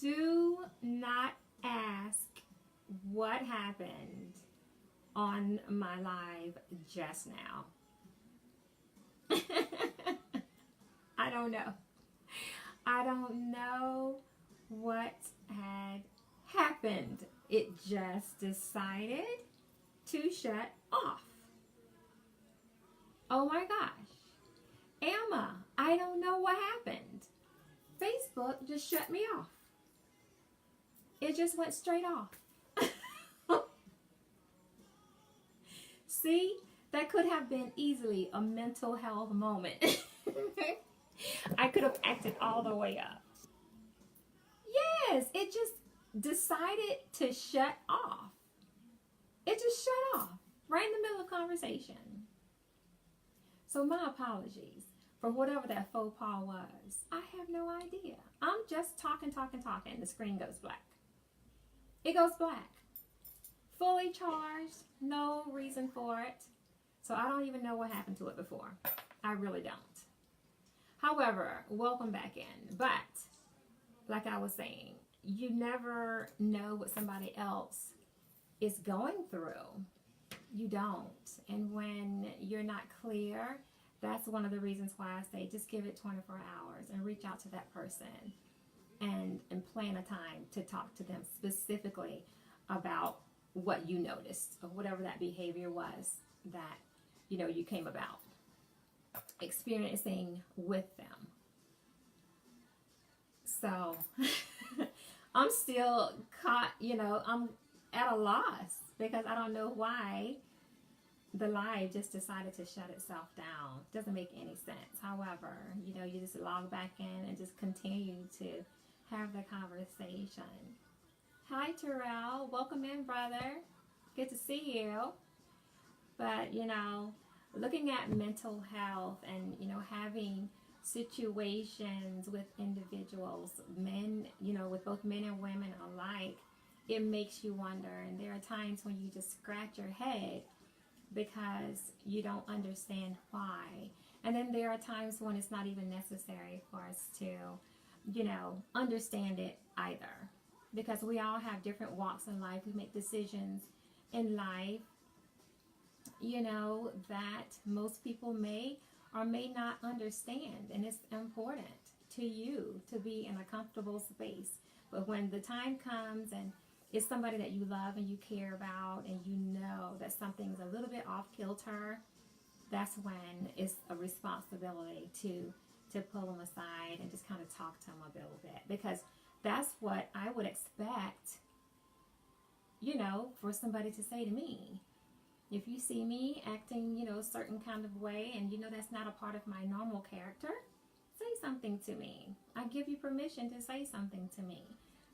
Do not ask what happened on my live just now. I don't know. I don't know what had happened. It just decided to shut off. Oh my gosh. Emma, I don't know what happened. Facebook just shut me off. It just went straight off. See, that could have been easily a mental health moment. I could have acted all the way up. Yes, it just decided to shut off. It just shut off right in the middle of conversation. So my apologies for whatever that faux pas was. I have no idea. I'm just talking. The screen goes black. It goes black. Fully charged. No reason for it. So I don't even know what happened to it before. I really don't. However, welcome back in. But, like I was saying, you never know what somebody else is going through. You don't. And when you're not clear, that's one of the reasons why I say just give it 24 hours and reach out to that person and plan a time to talk to them specifically about what you noticed or whatever that behavior was that you came about experiencing with them. So I'm still caught, I'm at a loss because I don't know why the live just decided to shut itself down. Doesn't make any sense. However, you just log back in and just continue to have the conversation. Hi, Terrell. Welcome in, brother. Good to see you. But, looking at mental health and, having situations with individuals, men, with both men and women alike, it makes you wonder. And there are times when you just scratch your head because you don't understand why. And then there are times when it's not even necessary for us to, understand it either. Because we all have different walks in life. We make decisions in life, that most people may or may not understand. And it's important to you to be in a comfortable space. But when the time comes and it's somebody that you love and you care about and you know that something's a little bit off kilter, that's when it's a responsibility to pull them aside and just kind of talk to them a little bit. Because that's what I would expect, for somebody to say to me. If you see me acting, a certain kind of way and that's not a part of my normal character, say something to me. I give you permission to say something to me.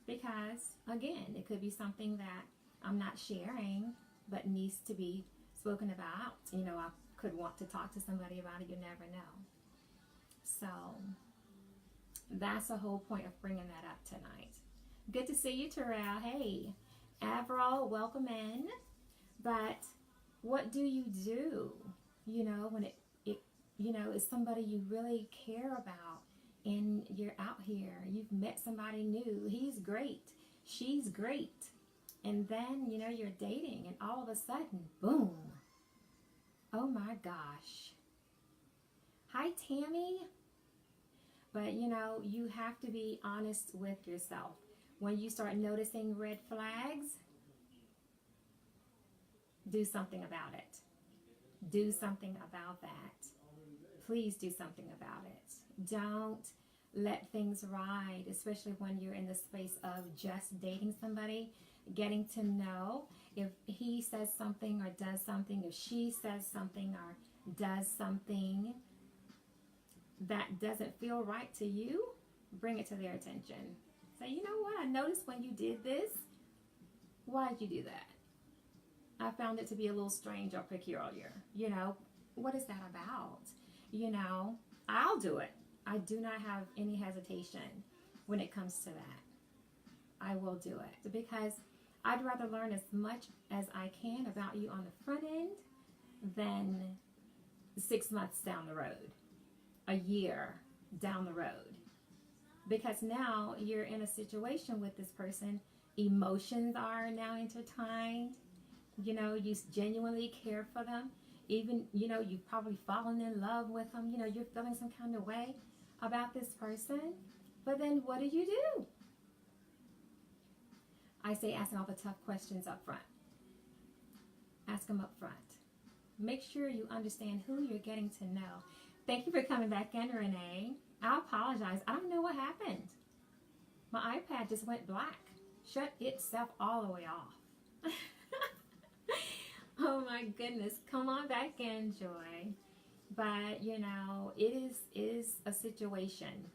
Because, again, it could be something that I'm not sharing but needs to be spoken about. I could want to talk to somebody about it. You never know. So, that's the whole point of bringing that up tonight. Good to see you, Terrell. Hey, Avril, welcome in. But what do you do, when it is somebody you really care about and you're out here, you've met somebody new, he's great, she's great, and then, you're dating and all of a sudden, boom, oh my gosh. Hi, Tammy. But, you have to be honest with yourself. When you start noticing red flags, do something about it. Do something about that. Please do something about it. Don't let things ride, especially when you're in the space of just dating somebody, getting to know if he says something or does something, if she says something or does something that doesn't feel right to you, bring it to their attention. Say, you know what, I noticed when you did this. Why did you do that? I found it to be a little strange or peculiar. What is that about? I'll do it. I do not have any hesitation when it comes to that. I will do it because I'd rather learn as much as I can about you on the front end than 6 months down the road, a year down the road. because now you're in a situation with this person. Emotions are now intertwined. You know, you genuinely care for them. Even, you know, you've probably fallen in love with them. You know, you're feeling some kind of way about this person. But then what do? I say ask all the tough questions up front. Ask them up front. Make sure you understand who you're getting to know. Thank you for coming back in, Renee. I apologize. I don't know what happened. My iPad just went black. Shut itself all the way off. Oh my goodness. Come on back in, Joy. But, you know, it is a situation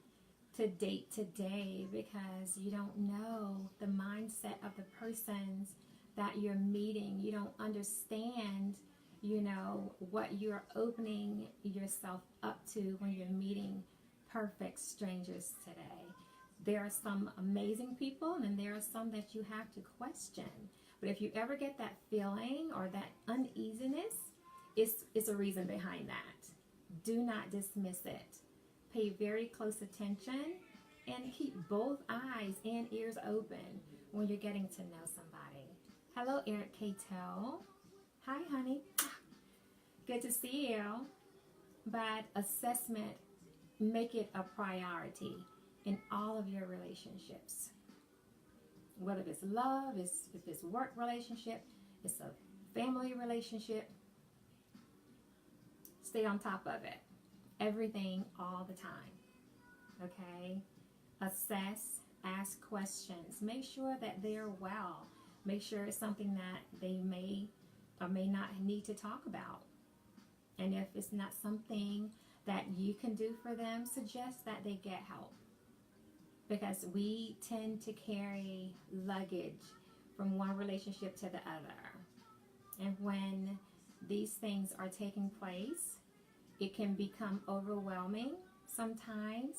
to date today because you don't know the mindset of the persons that you're meeting. You don't understand, you know, what you're opening yourself up to when you're meeting perfect strangers today. There are some amazing people and there are some that you have to question. But if you ever get that feeling or that uneasiness, it's a reason behind that. Do not dismiss it. Pay very close attention and keep both eyes and ears open when you're getting to know somebody. Hello, Eric Cato. Hi, honey. Good to see you. But assessment, make it a priority in all of your relationships. Whether it's love, if it's work relationship, it's a family relationship, stay on top of it. Everything, all the time. Okay? Assess, ask questions. Make sure that they're well. Make sure it's something that they may or may not need to talk about. And if it's not something that you can do for them, suggest that they get help. Because we tend to carry luggage from one relationship to the other. And when these things are taking place, it can become overwhelming sometimes,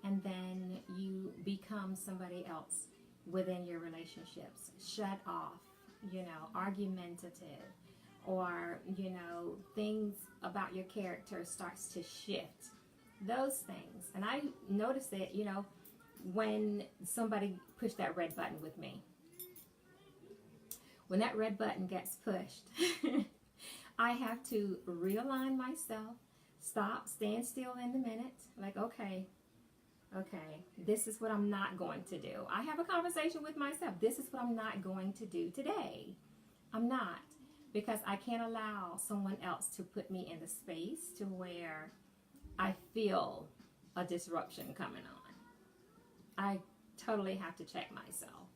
and then you become somebody else within your relationships. Shut off, you know, argumentative, or, you know, things about your character starts to shift. Those things. And I noticed it, you know, when somebody pushed that red button with me. When that red button gets pushed, I have to realign myself, stop, stand still in the minute, like, okay, this is what I'm not going to do. I have a conversation with myself. This is what I'm not going to do today. I'm not, because I can't allow someone else to put me in the space to where I feel a disruption coming on. I totally have to check myself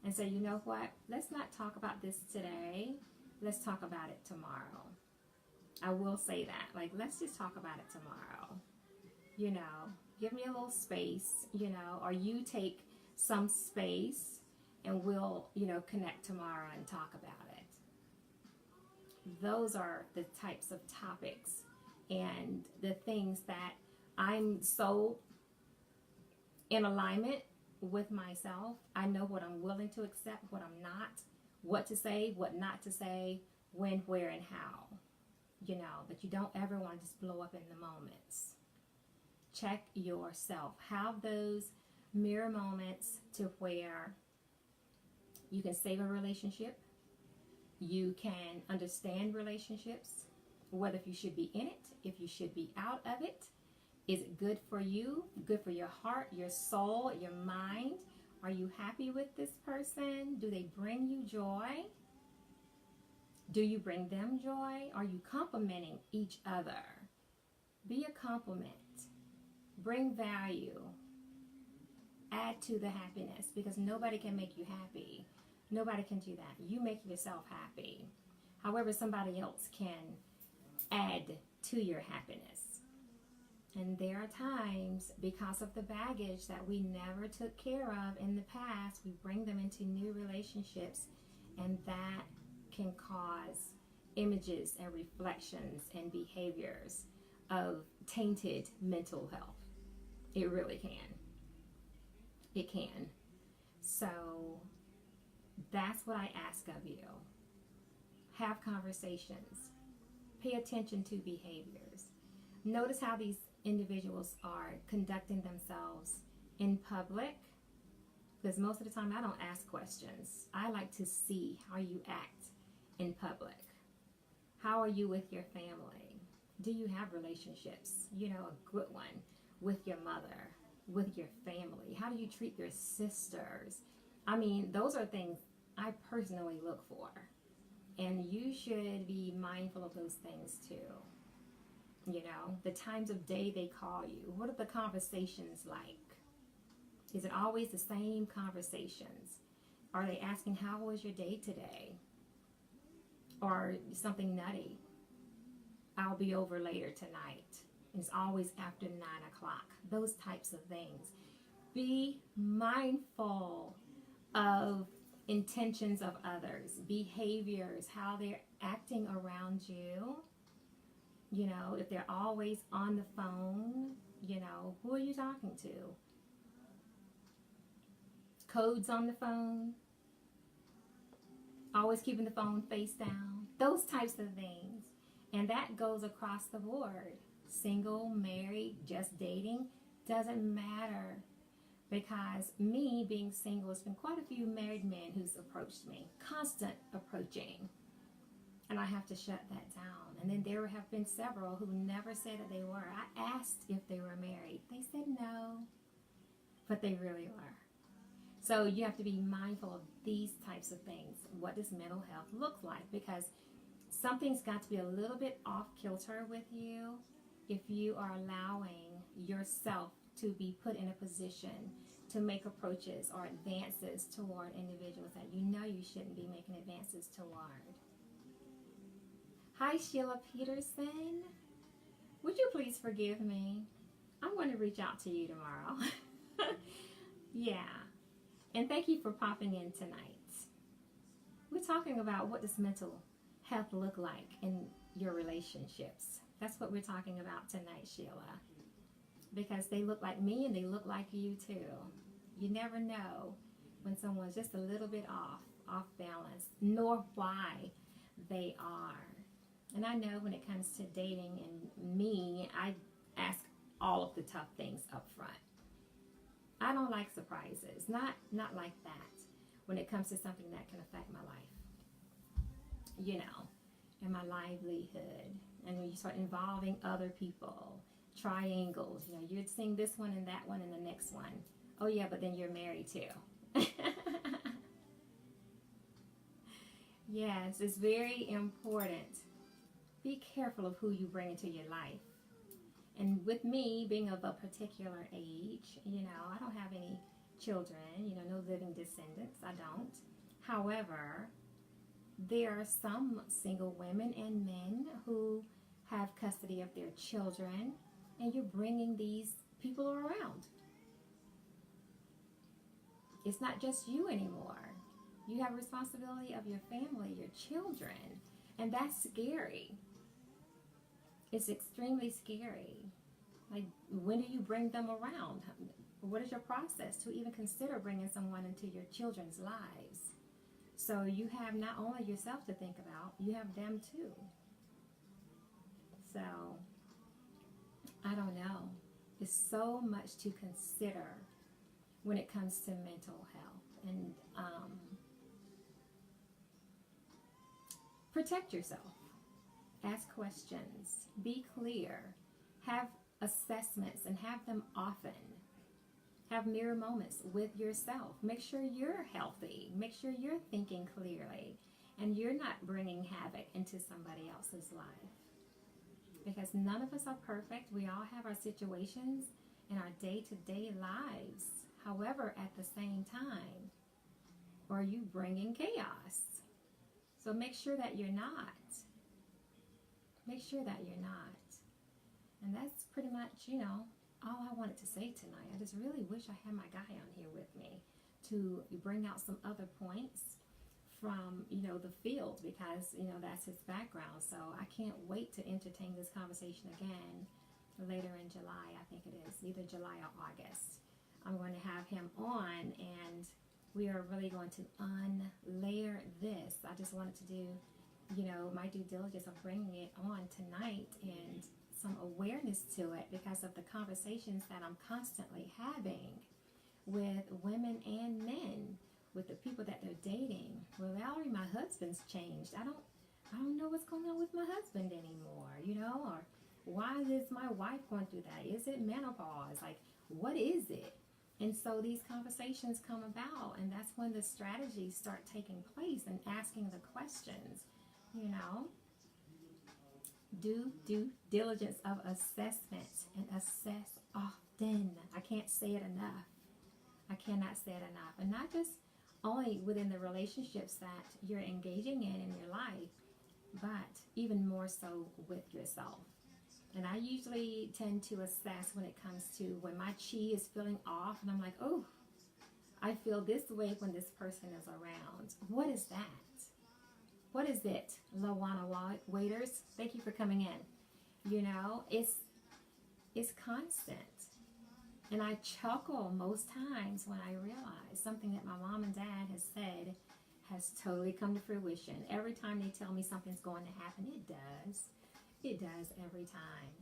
and say, you know what? Let's not talk about this today. Let's talk about it tomorrow. I will say that. Like, let's just talk about it tomorrow. You know, give me a little space, you know, or you take some space and we'll, you know, connect tomorrow and talk about it. Those are the types of topics and the things that I'm so in alignment with myself. I know what I'm willing to accept, what I'm not, what to say, what not to say, when, where, and how. You know, but you don't ever want to just blow up in the moments. Check yourself. Have those mirror moments to where you can save a relationship. You can understand relationships, whether if you should be in it, if you should be out of it. Is it good for you? Good for your heart, your soul, your mind? Are you happy with this person? Do they bring you joy? Do you bring them joy? Are you complimenting each other? Be a compliment. Bring value. Add to the happiness, because nobody can make you happy. Nobody can do that. You make yourself happy. However, somebody else can add to your happiness. And there are times, because of the baggage that we never took care of in the past, we bring them into new relationships, and that can cause images and reflections and behaviors of tainted mental health. It really can. It can. So that's what I ask of you. Have conversations. Pay attention to behaviors. Notice how these individuals are conducting themselves in public, because most of the time I don't ask questions. I like to see how you act in public. How are you with your family? Do you have relationships? You know, a good one with your mother, with your family. How do you treat your sisters? I mean, those are things I personally look for. And you should be mindful of those things too. You know, the times of day they call you. What are the conversations like? Is it always the same conversations? Are they asking, how was your day today? Or something nutty. I'll be over later tonight. It's always after 9 o'clock. Those types of things. Be mindful of intentions of others, behaviors, how they're acting around you. You know, if they're always on the phone, you know, who are you talking to? Codes on the phone, always keeping the phone face down, those types of things. And that goes across the board. Single, married, just dating, doesn't matter. Because me being single, there's been quite a few married men who's approached me, constant approaching. And I have to shut that down. And then there have been several who never said that they were. I asked if they were married. They said no, but they really were. So you have to be mindful of these types of things. What does mental health look like? Because something's got to be a little bit off kilter with you if you are allowing yourself to be put in a position to make approaches or advances toward individuals that you know you shouldn't be making advances toward. Hi, Sheila Peterson. Would you please forgive me? I'm going to reach out to you tomorrow. Yeah. And thank you for popping in tonight. We're talking about what does mental health look like in your relationships. That's what we're talking about tonight, Sheila. Because they look like me and they look like you too. You never know when someone's just a little bit off balance, nor why they are. And I know when it comes to dating and me, I ask all of the tough things up front. I don't like surprises, not like that when it comes to something that can affect my life, you know, and my livelihood. And when you start involving other people, triangles, you know, you're seeing this one and that one and the next one. Oh yeah, but then you're married too. Yes, it's very important. Be careful of who you bring into your life. And with me being of a particular age, you know, I don't have any children, you know, no living descendants, I don't. However, there are some single women and men who have custody of their children, and you're bringing these people around. It's not just you anymore. You have responsibility of your family, your children, and that's scary. It's extremely scary. Like, when do you bring them around? What is your process to even consider bringing someone into your children's lives? So you have not only yourself to think about, you have them too. So, I don't know. It's so much to consider when it comes to mental health. And protect yourself. Ask questions. Be clear. Have assessments and have them often. Have mirror moments with yourself. Make sure you're healthy. Make sure you're thinking clearly. And you're not bringing havoc into somebody else's life. Because none of us are perfect. We all have our situations in our day-to-day lives. However, at the same time, are you bringing chaos? So make sure that you're not. Make sure that you're not. And that's pretty much, you know, all I wanted to say tonight. I just really wish I had my guy on here with me to bring out some other points from, you know, the field, because, you know, that's his background. So I can't wait to entertain this conversation again later in July. I think it is either July or August. I'm going to have him on, and we are really going to unlayer this. I just wanted to do, you know, my due diligence of bringing it on tonight and some awareness to it because of the conversations that I'm constantly having with women and men, with the people that they're dating. Well, Valerie, my husband's changed. I don't know what's going on with my husband anymore, or why is my wife going through that? Is it menopause? Like, what is it? And so these conversations come about, and that's when the strategies start taking place and asking the questions, Do due diligence of assessment and assess often. I can't say it enough. I cannot say it enough. And not just only within the relationships that you're engaging in your life, but even more so with yourself. And I usually tend to assess when it comes to when my chi is feeling off and I'm like, oh, I feel this way when this person is around. What is that? What is it? Lawana waiters, thank you for coming in. It's constant. And I chuckle most times when I realize something that my mom and dad has said has totally come to fruition. Every time they tell me something's going to happen, it does. It does every time.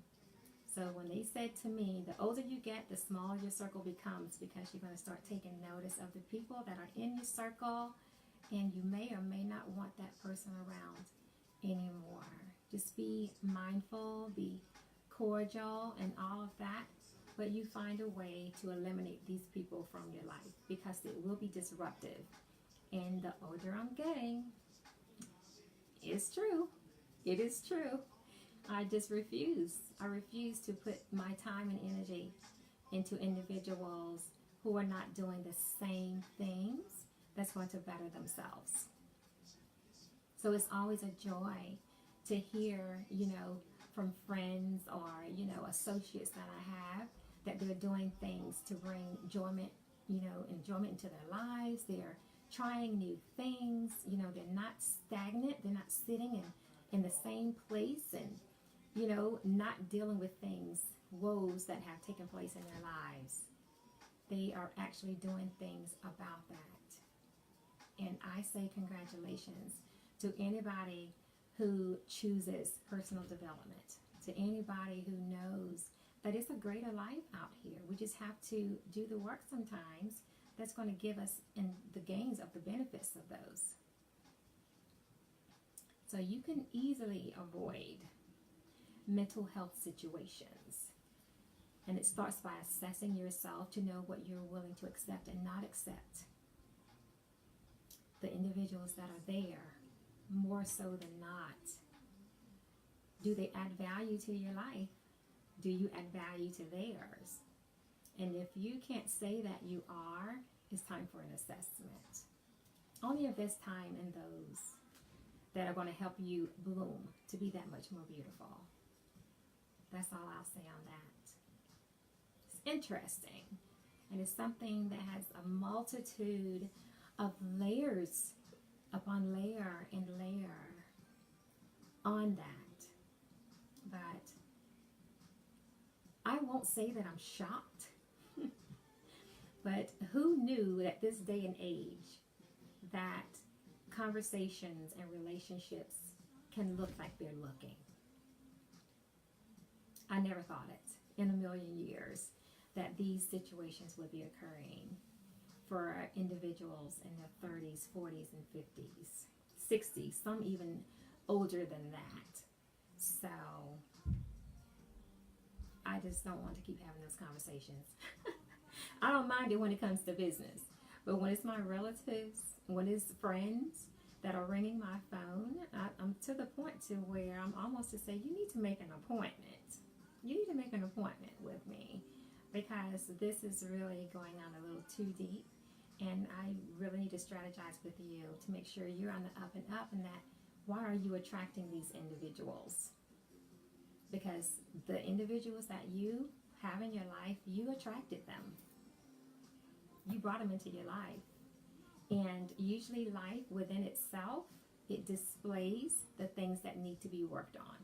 So when they said to me, the older you get, the smaller your circle becomes, because you're going to start taking notice of the people that are in your circle, and you may or may not want that person around anymore. Just be mindful, be cordial, and all of that. But you find a way to eliminate these people from your life, because it will be disruptive. And the older I'm getting, it's true. It is true. I just refuse. I refuse to put my time and energy into individuals who are not doing the same things that's going to better themselves. So it's always a joy to hear, from friends or, associates that I have, that they're doing things to bring enjoyment into their lives. They're trying new things. They're not stagnant. They're not sitting in the same place and, not dealing with woes that have taken place in their lives. They are actually doing things about that. And I say congratulations to anybody who chooses personal development, to anybody who knows that it's a greater life out here. We just have to do the work sometimes that's going to give us in the gains of the benefits of those. So you can easily avoid mental health situations. And it starts by assessing yourself to know what you're willing to accept and not accept. The individuals that are there, more so than not, do they add value to your life? Do you add value to theirs? And if you can't say that you are, it's time for an assessment. Only invest time in those that are going to help you bloom to be that much more beautiful. That's all I'll say on that. It's interesting. And it's something that has a multitude of layers upon layer and layer on that. But I won't say that I'm shocked. But who knew at this day and age that conversations and relationships can look like they're looking? I never thought it in a million years that these situations would be occurring for individuals in their 30s, 40s, and 50s, 60s, some even older than that. So I just don't want to keep having those conversations. I don't mind it when it comes to business, but when it's my relatives, when it's friends that are ringing my phone, I'm to the point to where I'm almost to say, you need to make an appointment. You need to make an appointment with me, because this is really going on a little too deep, and I really need to strategize with you to make sure you're on the up and up, and that why are you attracting these individuals? Because the individuals that you have in your life, you attracted them. You brought them into your life. And usually life within itself, it displays the things that need to be worked on.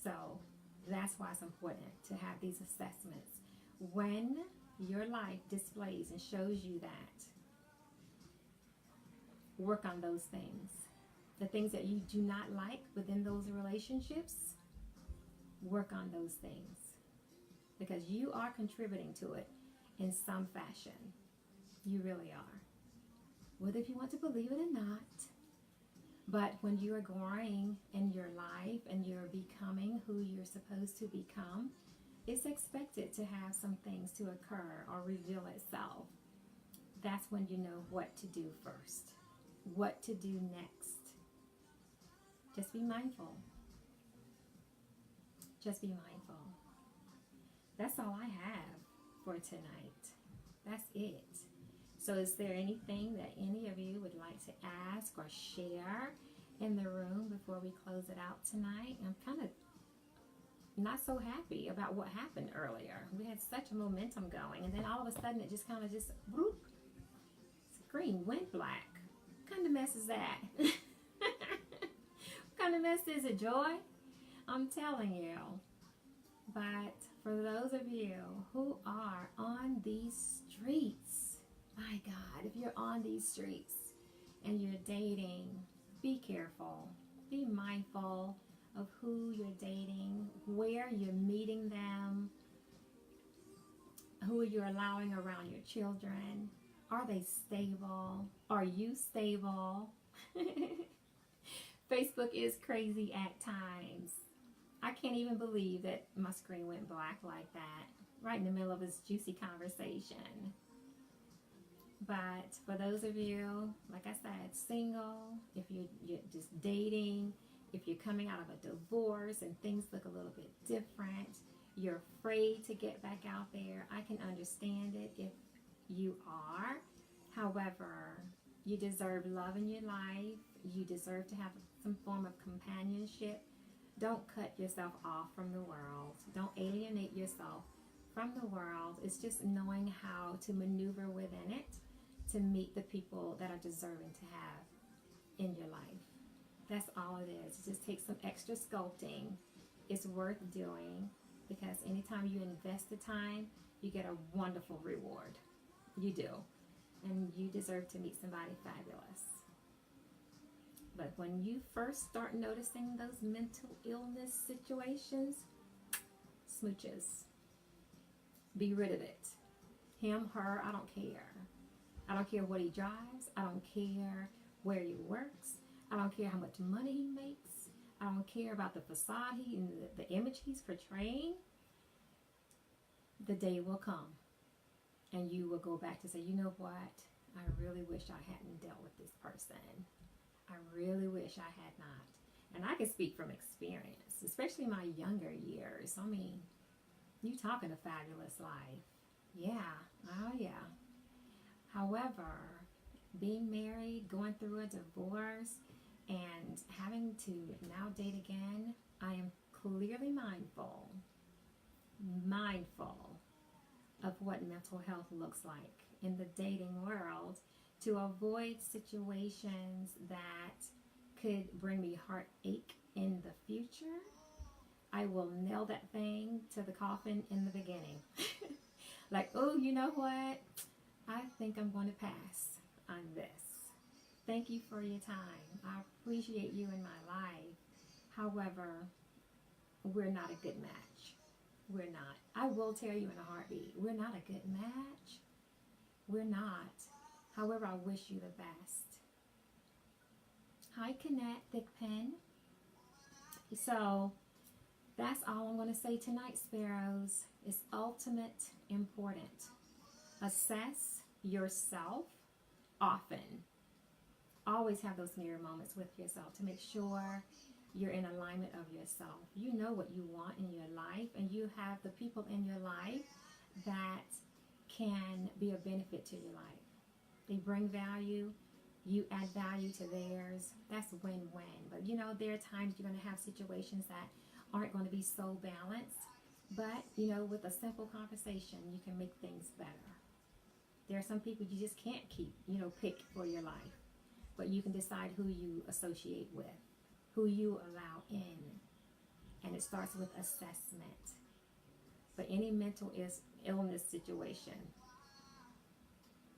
So that's why it's important to have these assessments. When your life displays and shows you that, work on those things. The things that you do not like within those relationships, work on those things. Because you are contributing to it. in some fashion. You really are. Whether if you want to believe it or not. But when you are growing in your life and you're becoming who you're supposed to become, it's expected to have some things to occur or reveal itself. That's when you know what to do first, what to do next. Just be mindful. Just be mindful. That's all I have for tonight. That's it. So is there anything that any of you would like to ask or share in the room before we close it out tonight? I'm kind of not so happy about what happened earlier. We had such a momentum going, and then all of a sudden it just kind of just whoop, screen went black. What kind of mess is that? What kind of mess is it, Joy? I'm telling you. But for those of you who are on these streets, my God, if you're on these streets and you're dating, be careful. Be mindful of who you're dating, where you're meeting them, who you're allowing around your children. Are they stable? Are you stable? Facebook is crazy at times. I can't even believe that my screen went black like that, right in the middle of this juicy conversation. But for those of you, like I said, single, if you're just dating, if you're coming out of a divorce and things look a little bit different, you're afraid to get back out there, I can understand it if you are. However, you deserve love in your life. You deserve to have some form of companionship. Don't cut yourself off from the world. Don't alienate yourself from the world. It's just knowing how to maneuver within it to meet the people that are deserving to have in your life. That's all it is. It just takes some extra sculpting. It's worth doing because anytime you invest the time, you get a wonderful reward. You do. And you deserve to meet somebody fabulous. But when you first start noticing those mental illness situations, smooches. Be rid of it. Him, her, I don't care. I don't care what he drives. I don't care where he works. I don't care how much money he makes. I don't care about the facade and the image he's portraying. The day will come and you will go back to say, you know what? I really wish I hadn't dealt with this person. I really wish I had not. And I can speak from experience, especially my younger years. I mean, you talking a fabulous life. Yeah. Oh, yeah. However, being married, going through a divorce, and having to now date again, I am clearly mindful of what mental health looks like in the dating world to avoid situations that could bring me heartache in the future. I will nail that thing to the coffin in the beginning. Like, oh, you know what? I think I'm going to pass on this. Thank you for your time. I appreciate you in my life. However, we're not a good match. We're not. I will tell you in a heartbeat, we're not a good match. We're not. However, I wish you the best. Hi, Connect, Thick Pen. So, that's all I'm going to say tonight, Sparrows. It's ultimate important. Assess yourself often. Always have those mirror moments with yourself to make sure you're in alignment of yourself. You know what you want in your life, and you have the people in your life that can be a benefit to your life. They bring value. You add value to theirs. That's win-win. But you know, there are times you're going to have situations that aren't going to be so balanced. But, you know, with a simple conversation, you can make things better. There are some people you just can't pick for your life. But you can decide who you associate with, who you allow in. And it starts with assessment. But any mental illness situation,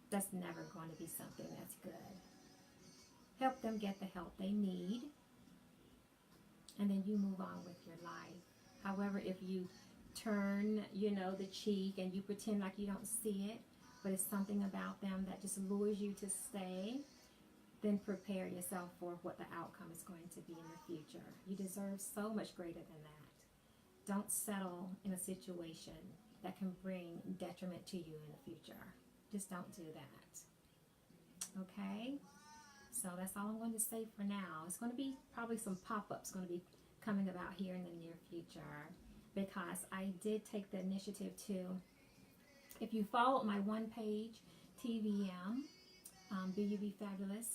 that's never going to be something that's good. Help them get the help they need. And then you move on with your life. However, if you turn, you know, the cheek and you pretend like you don't see it, but it's something about them that just lures you to stay, then prepare yourself for what the outcome is going to be in the future. You deserve so much greater than that. Don't settle in a situation that can bring detriment to you in the future. Just don't do that. Okay? So that's all I'm going to say for now. It's going to be probably some pop-ups going to be coming about here in the near future, because I did take the initiative to, if you followed my one page, TVM, BUB Fabulous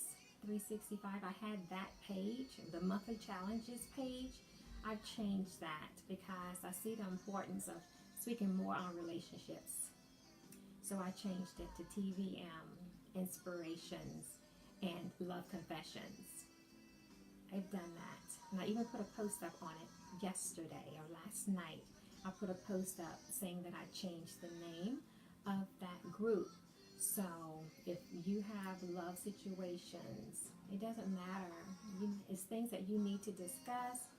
365, I had that page, the monthly challenges page. I've changed that because I see the importance of speaking more on relationships. So I changed it to TVM, Inspirations, and Love Confessions. I've done that. And I even put a post up on it yesterday or last night. I put a post up saying that I changed the name of that group. So if you have love situations, it doesn't matter. It's things that you need to discuss.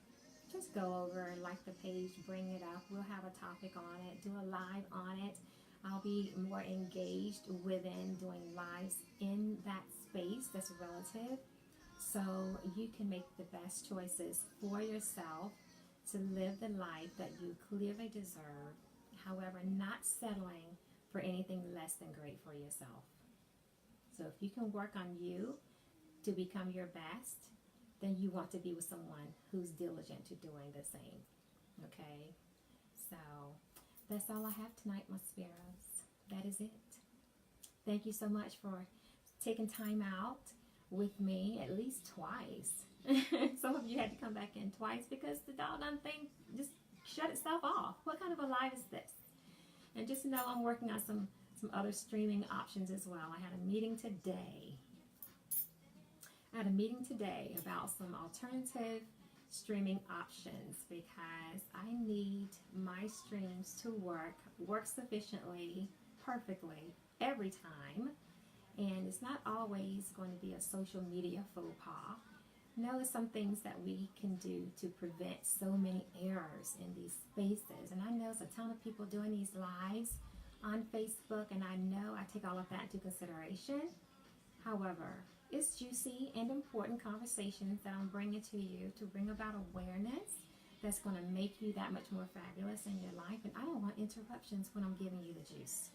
Just go over, like the page, bring it up. We'll have a topic on it, do a live on it. I'll be more engaged within doing lives in that space that's relative, so you can make the best choices for yourself to live the life that you clearly deserve, however, not settling for anything less than great for yourself. So if you can work on you to become your best, then you want to be with someone who's diligent to doing the same. Okay? So that's all I have tonight, my Sparrows. That is it. Thank you so much for taking time out with me at least twice. Some of you had to come back in twice because the doggone thing just shut itself off. What kind of a live is this? And just know I'm working on some other streaming options as well. I had a meeting today. About some alternative streaming options because I need my streams to work sufficiently, perfectly, every time. And it's not always going to be a social media faux pas. No, there's some things that we can do to prevent so many errors in these spaces. And I know there's a ton of people doing these lives on Facebook, and I know I take all of that into consideration. However, it's juicy and important conversations that I'm bringing to you to bring about awareness that's going to make you that much more fabulous in your life. And I don't want interruptions when I'm giving you the juice.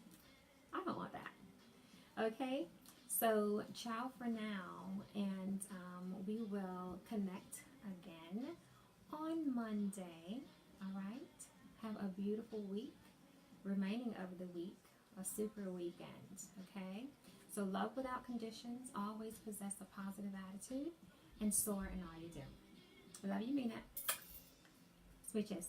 I don't want that. Okay? So, ciao for now, and we will connect again on Monday. All right? Have a beautiful week, remaining of the week, a super weekend. Okay? So love without conditions, always possess a positive attitude, and soar in all you do. I love you, mean it. Smooches.